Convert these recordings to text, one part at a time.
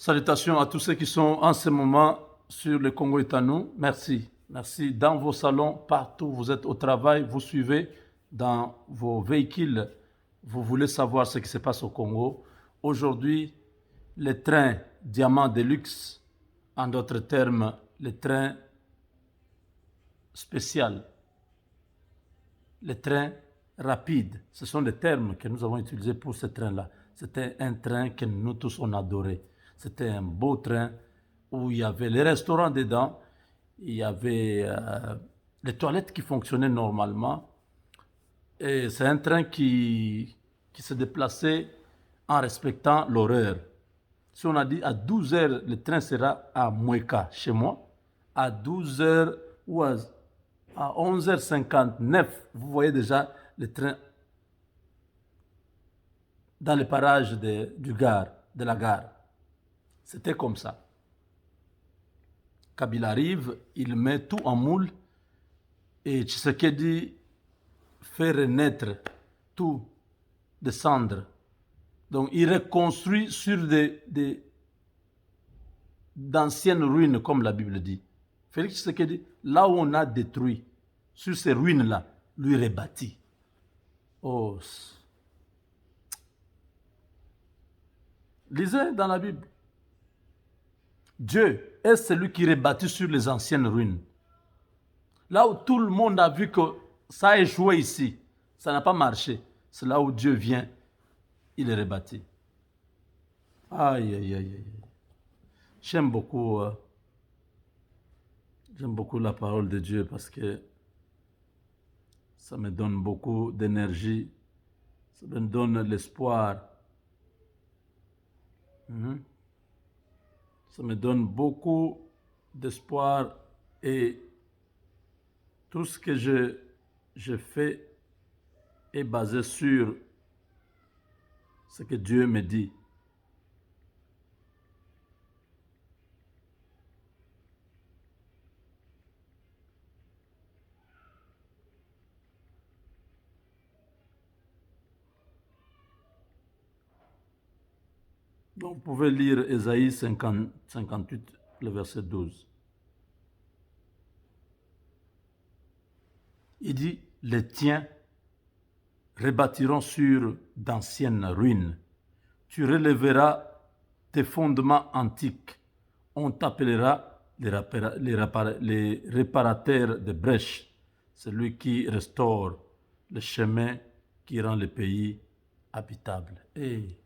Salutations à tous ceux qui sont en ce moment sur le Congo Etanou. Merci. Merci. Dans vos salons, partout, vous êtes au travail, vous suivez dans vos véhicules, vous voulez savoir ce qui se passe au Congo. Aujourd'hui, les trains Diamant de luxe, en d'autres termes, les trains spéciaux, les trains rapides, ce sont les termes que nous avons utilisés pour ce train-là. C'était un train que nous tous on adorait. C'était un beau train où il y avait les restaurants dedans, il y avait les toilettes qui fonctionnaient normalement. Et c'est un train qui se déplaçait en respectant l'horaire. Si on a dit à 12 heures, le train sera à Moueka, chez moi. À 12 heures ou à 11h59, vous voyez déjà le train dans les parages de la gare. C'était comme ça. Kabila arrive, il met tout en moule et Tshisekedi fait renaître tout de cendres. Donc il reconstruit sur d'anciennes ruines, comme la Bible dit. Félix Tshisekedi, là où on a détruit, sur ces ruines-là, lui rebâtit. Oh. Lisez dans la Bible. Dieu est celui qui rebâtit sur les anciennes ruines. Là où tout le monde a vu que ça a échoué ici, ça n'a pas marché, c'est là où Dieu vient, il est rebâti. Aïe, aïe, aïe, aïe. J'aime beaucoup la parole de Dieu parce que ça me donne beaucoup d'énergie, ça me donne l'espoir. Ça me donne beaucoup d'espoir et tout ce que je fais est basé sur ce que Dieu me dit. Donc, vous pouvez lire Ésaïe 58, le verset 12. Il dit, les tiens rebâtiront sur d'anciennes ruines. Tu relèveras tes fondements antiques. On t'appellera les réparateurs de brèches, celui qui restaure le chemin qui rend le pays habitable. Et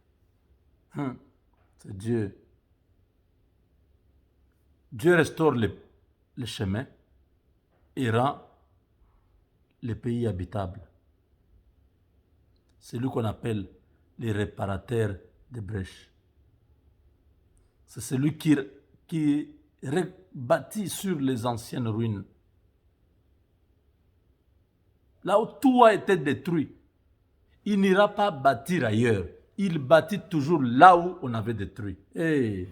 c'est Dieu. Dieu restaure le chemin et rend le pays habitable. C'est lui qu'on appelle les réparateurs de brèches. C'est celui qui rebâtit sur les anciennes ruines. Là où tout a été détruit, il n'ira pas bâtir ailleurs. Il bâtit toujours là où on avait détruit. Hey.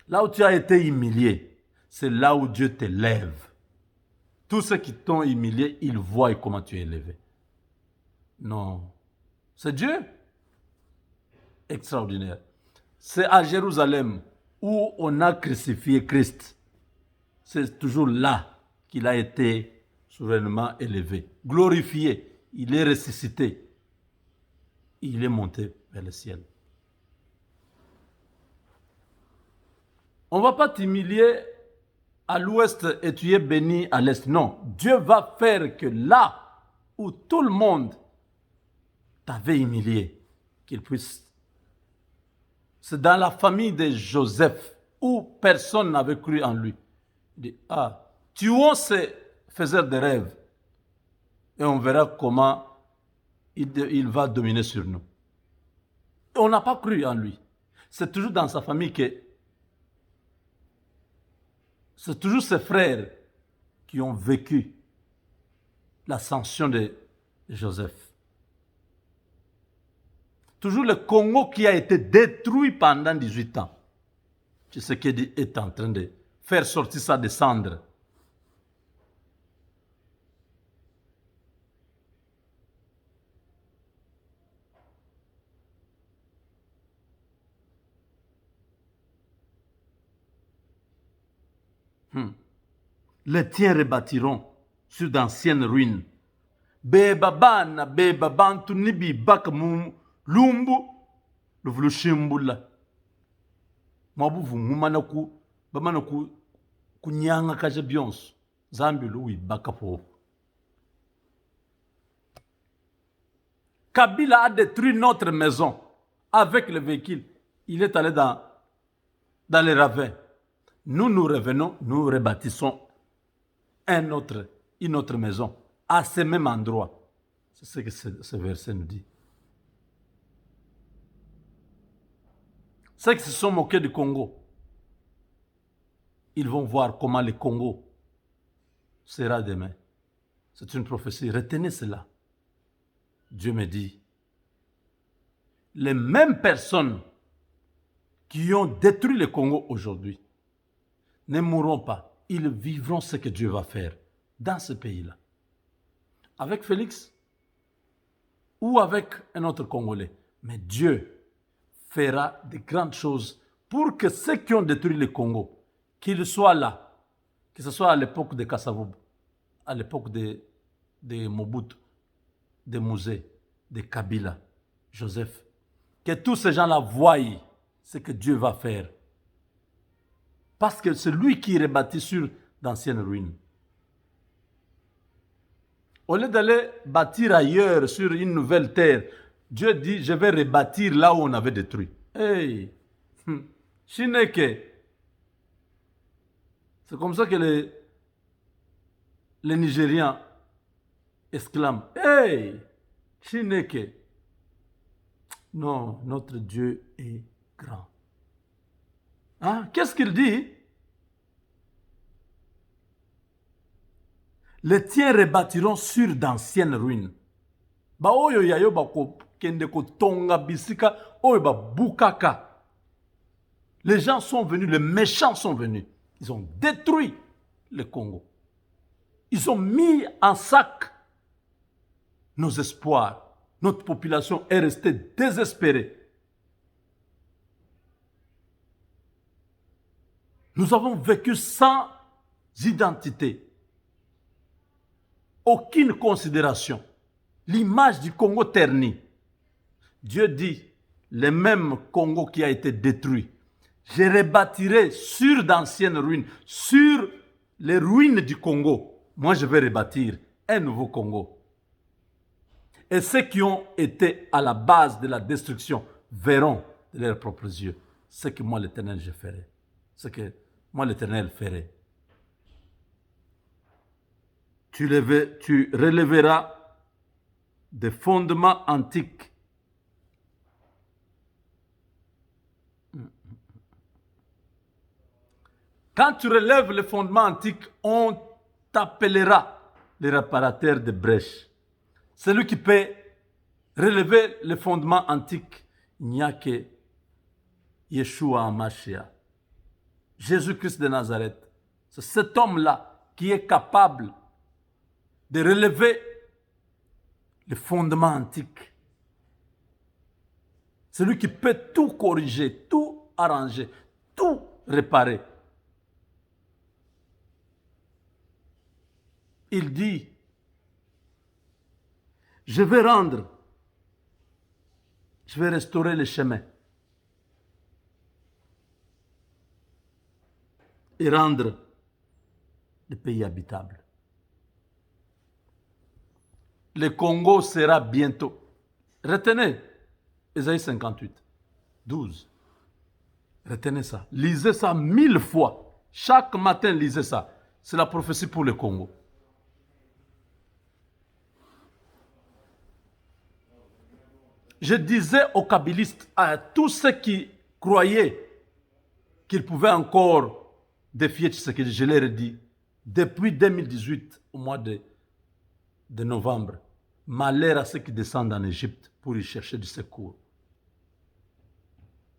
Là où tu as été humilié, c'est là où Dieu t'élève. Tous ceux qui t'ont humilié, ils voient comment tu es élevé. Non. C'est Dieu. Extraordinaire. C'est à Jérusalem où on a crucifié Christ. C'est toujours là qu'il a été souverainement élevé, glorifié. Il est ressuscité. Il est monté vers le ciel. On ne va pas t'humilier à l'ouest et tu es béni à l'est. Non, Dieu va faire que là où tout le monde t'avait humilié, qu'il puisse. C'est dans la famille de Joseph où personne n'avait cru en lui. Il dit, tuons ces faiseurs de rêves et on verra comment il va dominer sur nous. Et on n'a pas cru en lui. C'est toujours dans sa famille que c'est toujours ses frères qui ont vécu l'ascension de Joseph. Toujours le Congo qui a été détruit pendant 18 ans. Tshisekedi est en train de faire sortir ça des cendres. Les tiens rebâtiront sur d'anciennes ruines. Bebabana, bebabantu nibi bak lumbu, le vlushimbula. Mabuvu mumanaku, bamanaku kunyanga kaje bions. Zambi lui bakapo. Kabila a détruit notre maison avec le véhicule. Il est allé dans les ravins. Nous revenons, nous rebâtissons une autre maison à ce même endroit. C'est ce que ce verset nous dit. Ceux qui se sont moqués du Congo, ils vont voir comment le Congo sera demain. C'est une prophétie. Retenez cela. Dieu me dit, les mêmes personnes qui ont détruit le Congo aujourd'hui ne mourront pas. Ils vivront ce que Dieu va faire dans ce pays-là. Avec Félix ou avec un autre Congolais. Mais Dieu fera de grandes choses pour que ceux qui ont détruit le Congo, qu'ils soient là, que ce soit à l'époque de Kassavoub, à l'époque de Mobutu, de Mouzé, de Kabila, Joseph, que tous ces gens-là voient ce que Dieu va faire. Parce que c'est lui qui rebâtit sur d'anciennes ruines. Au lieu d'aller bâtir ailleurs, sur une nouvelle terre, Dieu dit, je vais rebâtir là où on avait détruit. Hey! Shineke. C'est comme ça que les Nigérians exclament. Hey! Shineke. Non, notre Dieu est grand. Hein? Qu'est-ce qu'il dit? Les tiens rebâtiront sur d'anciennes ruines. Ba oyo yayo ba ko kende ko tonga bisika oyo ba bukaka. Les gens sont venus, les méchants sont venus. Ils ont détruit le Congo. Ils ont mis en sac nos espoirs. Notre population est restée désespérée. Nous avons vécu sans identité. Aucune considération. L'image du Congo ternie. Dieu dit, le même Congo qui a été détruit, je rebâtirai sur d'anciennes ruines, sur les ruines du Congo. Moi, je vais rebâtir un nouveau Congo. Et ceux qui ont été à la base de la destruction verront de leurs propres yeux ce que moi, l'Éternel, je ferai. Ce que moi, l'Éternel, ferai. Tu relèveras des fondements antiques. Quand tu relèves les fondements antiques, on t'appellera le réparateur de brèches. Celui qui peut relever les fondements antiques, il n'y a que Yeshua HaMashiach, Jésus-Christ de Nazareth. C'est cet homme-là qui est capable de relever les fondements antiques. Celui qui peut tout corriger, tout arranger, tout réparer. Il dit, je vais restaurer les chemins et rendre le pays habitable. Le Congo sera bientôt. Retenez, Ésaïe 58, 12. Retenez ça. Lisez ça 1000 fois. Chaque matin, lisez ça. C'est la prophétie pour le Congo. Je disais aux kabylistes, à tous ceux qui croyaient qu'ils pouvaient encore défier ce que je leur ai dit, depuis 2018, au mois de novembre, malheur à ceux qui descendent en Égypte pour y chercher du secours.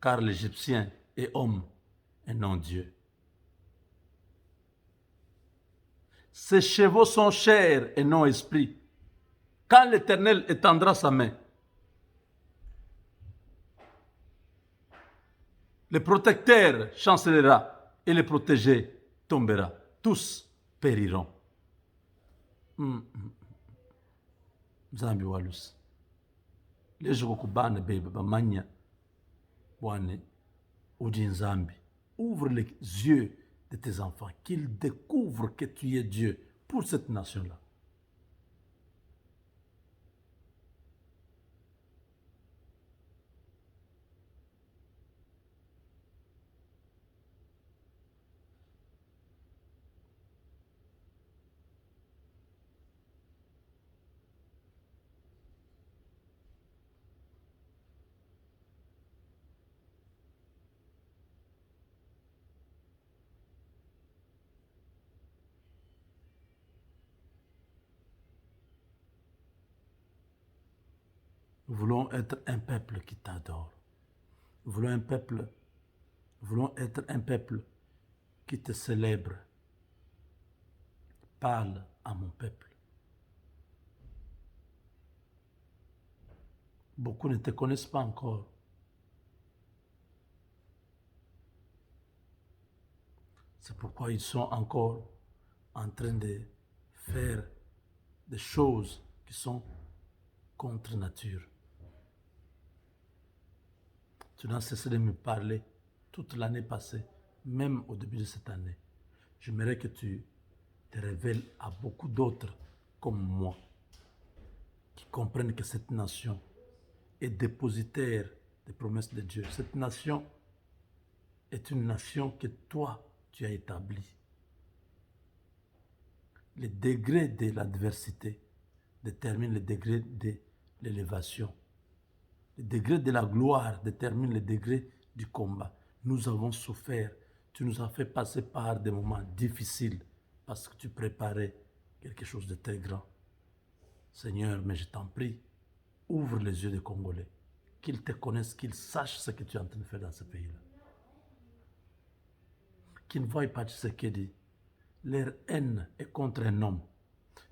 Car l'Égyptien est homme et non Dieu. Ses chevaux sont chair et non esprit. Quand l'Éternel étendra sa main, le protecteur chancellera et le protégé tombera. tous périront. Nzambi walus. Lejo kokubana bebe bamanya bwane udi Nzambi. Ouvre les yeux de tes enfants, qu'ils découvrent que tu es Dieu pour cette nation-là. Nous voulons être un peuple qui t'adore. Nous voulons être un peuple qui te célèbre. Parle à mon peuple. Beaucoup ne te connaissent pas encore. C'est pourquoi ils sont encore en train de faire des choses qui sont contre nature. Tu n'as cessé de me parler toute l'année passée, même au début de cette année. J'aimerais que tu te révèles à beaucoup d'autres comme moi, qui comprennent que cette nation est dépositaire des promesses de Dieu. Cette nation est une nation que toi, tu as établie. Le degré de l'adversité détermine le degré de l'élévation. Le degré de la gloire détermine le degré du combat. Nous avons souffert. Tu nous as fait passer par des moments difficiles parce que tu préparais quelque chose de très grand. Seigneur, mais je t'en prie, ouvre les yeux des Congolais, qu'ils te connaissent, qu'ils sachent ce que tu es en train de faire dans ce pays-là. Qu'ils ne voient pas ce qu'il dit. Leur haine est contre un homme,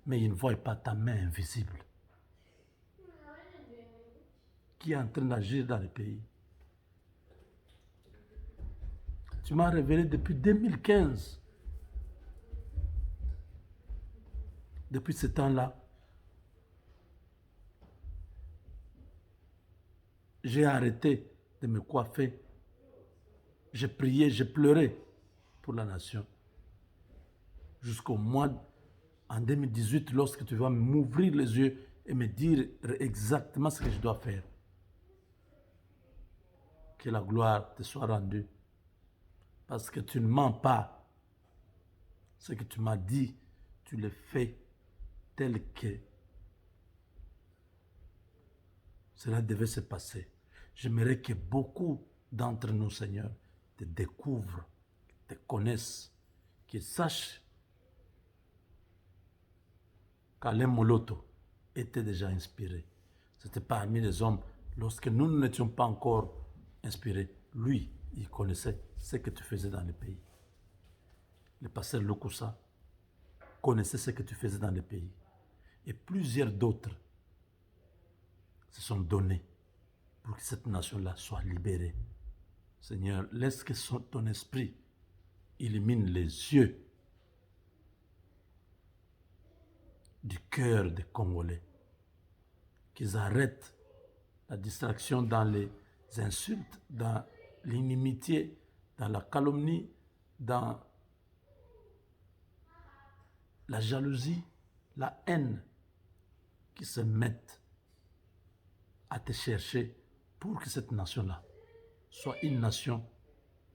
mais ils ne voient pas ta main invisible qui est en train d'agir dans le pays. Tu m'as révélé depuis 2015. Depuis ce temps-là, j'ai arrêté de me coiffer. J'ai prié, j'ai pleuré pour la nation. Jusqu'au mois, en 2018, lorsque tu vas m'ouvrir les yeux et me dire exactement ce que je dois faire. Que la gloire te soit rendue. Parce que tu ne mens pas. Ce que tu m'as dit, tu le fais tel que cela devait se passer. J'aimerais que beaucoup d'entre nous, Seigneur, te découvrent, te connaissent, qu'ils sachent qu'Alain Moloto était déjà inspiré. C'était parmi les hommes, lorsque nous n'étions pas encore inspirés, lui, il connaissait ce que tu faisais dans le pays. Le pasteur Lukusa connaissait ce que tu faisais dans le pays. Et plusieurs d'autres se sont donnés pour que cette nation-là soit libérée. Seigneur, laisse que ton esprit illumine les yeux du cœur des Congolais. Qu'ils arrêtent la distraction dans les insultes, dans l'inimitié, dans la calomnie, dans la jalousie, la haine, qui se mettent à te chercher pour que cette nation-là soit une nation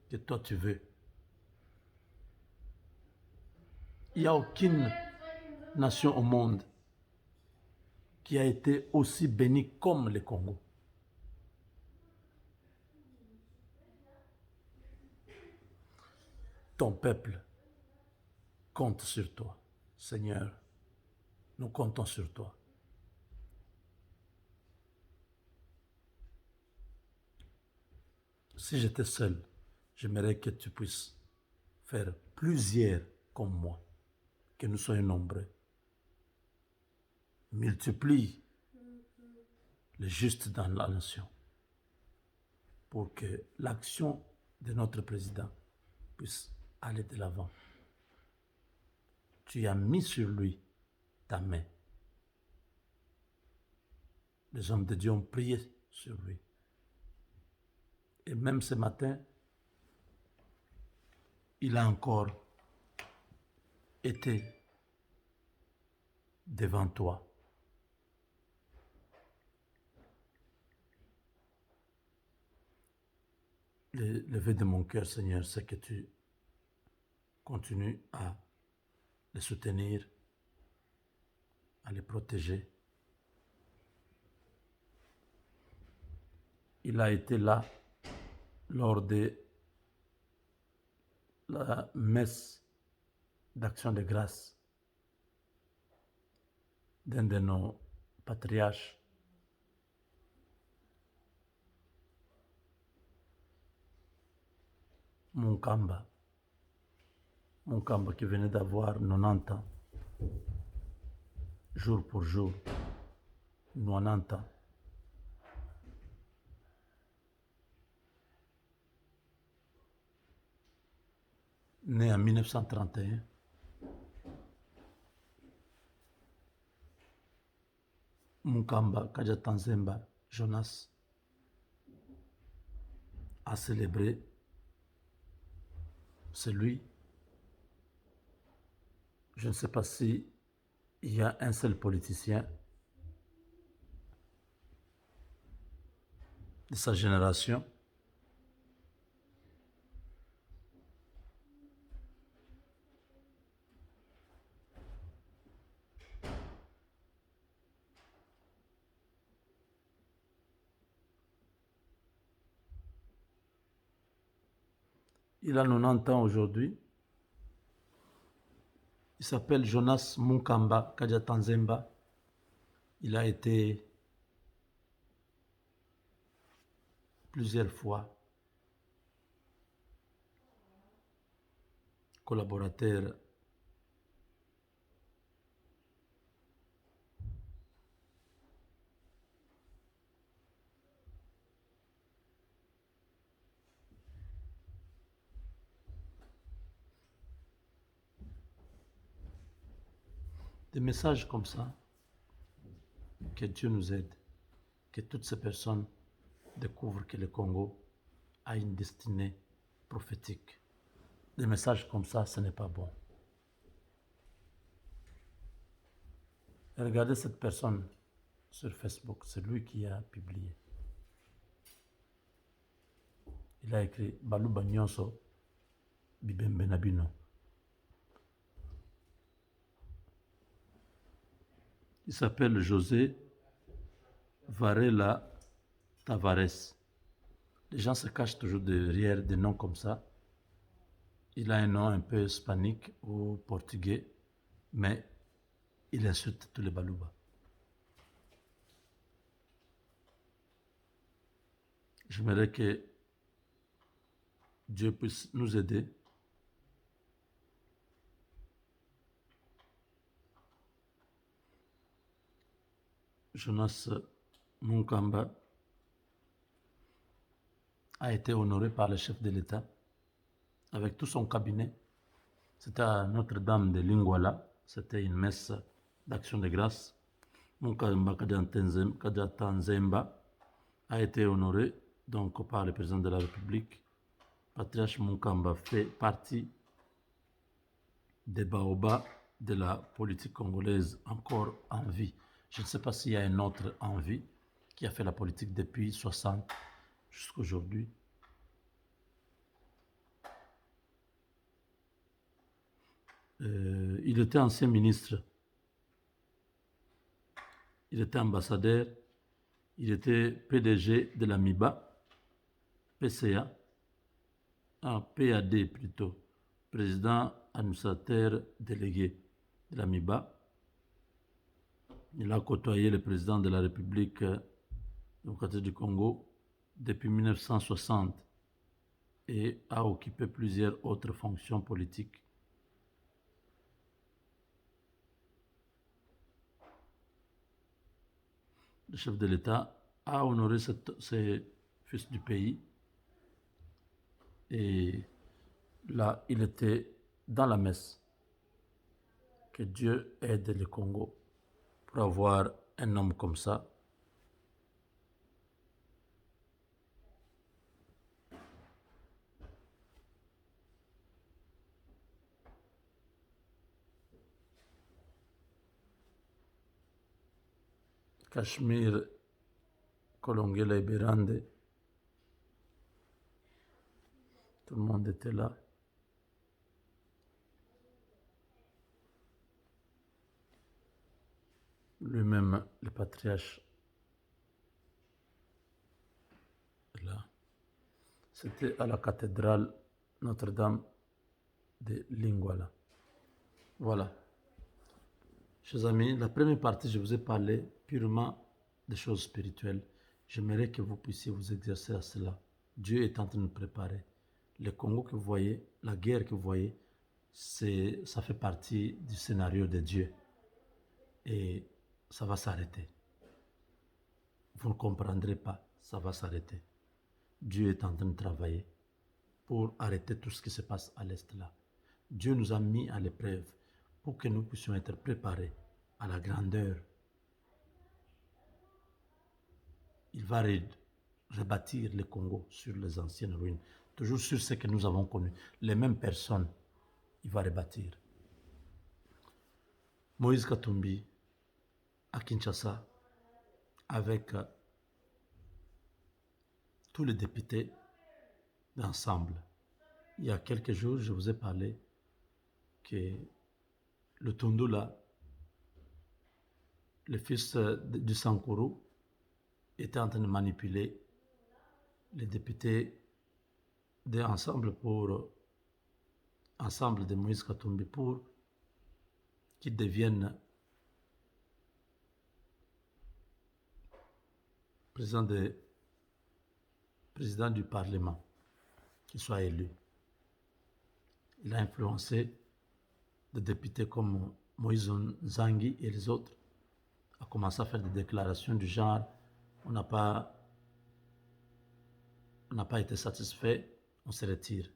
que toi tu veux. Il n'y a aucune nation au monde qui a été aussi bénie comme le Congo. Ton peuple compte sur toi. Seigneur, nous comptons sur toi. Si j'étais seul, j'aimerais que tu puisses faire plusieurs comme moi, que nous soyons nombreux. Multiplie les justes dans la nation pour que l'action de notre président puisse aller de l'avant. tu as mis sur lui ta main. Les hommes de Dieu ont prié sur lui. Et même ce matin, il a encore été devant toi. Le vœu de mon cœur, Seigneur, c'est que tu continues à les soutenir, à les protéger. Il a été là lors de la messe d'action de grâce d'un de nos patriarches, Munkamba qui venait d'avoir 90 ans, jour pour jour, 90 ans. Né en 1931, Munkamba Kajatanzemba Jonas a célébré celui, je ne sais pas si il y a un seul politicien de sa génération il a 90 ans aujourd'hui. Il s'appelle Jonas Munkamba Kajatanzemba. Il a été plusieurs fois collaborateur des messages comme ça. Que Dieu nous aide, que toutes ces personnes découvrent que le Congo a une destinée prophétique. Des messages comme ça, ce n'est pas bon. Et regardez cette personne sur Facebook, c'est lui qui a publié. Il a écrit Baluba Nyonso Bibembe Nabino. Il s'appelle José Varela Tavares. Les gens se cachent toujours derrière des noms comme ça. Il a un nom un peu hispanique ou portugais, mais il insulte tous les Baluba. J'aimerais que Dieu puisse nous aider Jonas Munkamba a été honoré par le chef de l'État avec tout son cabinet. C'était à Notre-Dame de Lingwala. C'était une messe d'action de grâce. Munkamba Kajatanzemba a été honoré donc par le président de la République. Patriarche Munkamba fait partie des baobabs de la politique congolaise encore en vie. Je ne sais pas s'il y a un autre en vie qui a fait la politique depuis 60 jusqu'à aujourd'hui. Il était ancien ministre, il était ambassadeur, il était PDG de la MIBA, PCA, PAD plutôt, président administrateur délégué de la MIBA. Il a côtoyé le président de la République démocratique du Congo depuis 1960 et a occupé plusieurs autres fonctions politiques. Le chef de l'État a honoré ces fils du pays et là, il était dans la messe. Que Dieu aide le Congo pour avoir un homme comme ça. Cachemire Kolongela et Berande. Tout le monde était là. Lui-même, le patriarche, est là. C'était à la cathédrale Notre-Dame de Lingwala. Voilà. Chers amis, la première partie, je vous ai parlé purement des choses spirituelles. J'aimerais que vous puissiez vous exercer à cela. Dieu est en train de nous préparer. Le Congo que vous voyez, la guerre que vous voyez, ça fait partie du scénario de Dieu. Et ça va s'arrêter. Vous ne comprendrez pas, ça va s'arrêter. Dieu est en train de travailler pour arrêter tout ce qui se passe à l'Est là. Dieu nous a mis à l'épreuve pour que nous puissions être préparés à la grandeur. Il va rebâtir le Congo sur les anciennes ruines, toujours sur ce que nous avons connu. Les mêmes personnes, il va rebâtir. Moïse Katumbi, à Kinshasa, avec tous les députés d'ensemble. Il y a quelques jours, je vous ai parlé que le Tundula, le fils du Sankuru, était en train de manipuler les députés ensemble de Moïse Katumbi pour qu'ils deviennent président du Parlement, qu'ils soient élus. Il a influencé des députés comme Moïse Nzangi et les autres à commencer à faire des déclarations du genre on n'a pas été satisfait, on se retire.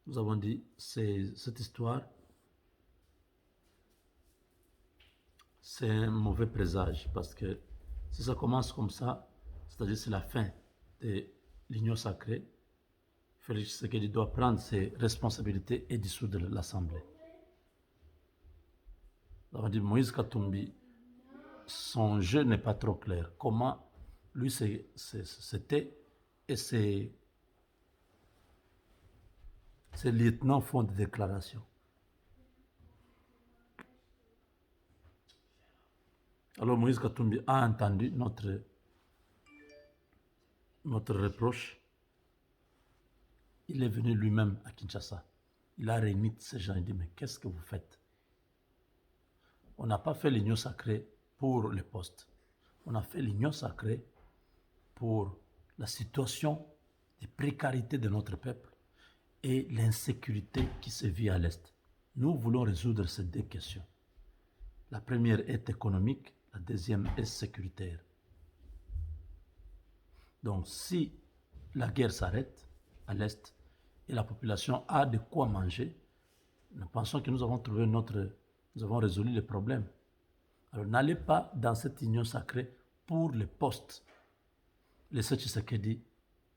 Nous avons dit cette histoire, c'est un mauvais présage parce que si ça commence comme ça, c'est-à-dire c'est la fin de l'union sacrée, Félix Tshisekedi doit prendre ses responsabilités et dissoudre l'Assemblée. Nous avons dit Moïse Katumbi, son jeu n'est pas trop clair. Comment lui c'était et ses lieutenants font des déclarations. Alors Moïse Katumbi a entendu notre reproche. Il est venu lui-même à Kinshasa. Il a réuni ces gens et dit mais qu'est-ce que vous faites? On n'a pas fait l'union sacrée pour le poste. On a fait l'union sacrée pour la situation de précarité de notre peuple et l'insécurité qui se vit à l'Est. Nous voulons résoudre ces deux questions. La première est économique, la deuxième est sécuritaire. Donc si la guerre s'arrête à l'Est et la population a de quoi manger, nous pensons que nous avons résolu le problème. Alors n'allez pas dans cette union sacrée pour les postes. Laissez Tshisekedi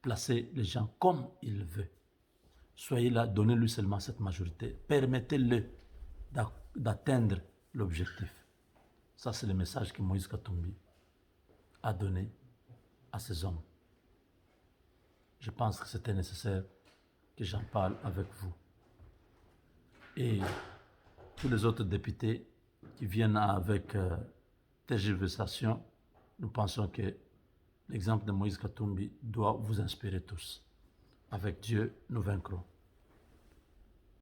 placer les gens comme il veut. Soyez là, donnez-lui seulement cette majorité. Permettez-le d'atteindre l'objectif. Ça, c'est le message que Moïse Katumbi a donné à ces hommes. Je pense que c'était nécessaire que j'en parle avec vous. Et tous les autres députés qui viennent avec tergiversation, nous pensons que l'exemple de Moïse Katumbi doit vous inspirer tous. Avec Dieu, nous vaincrons.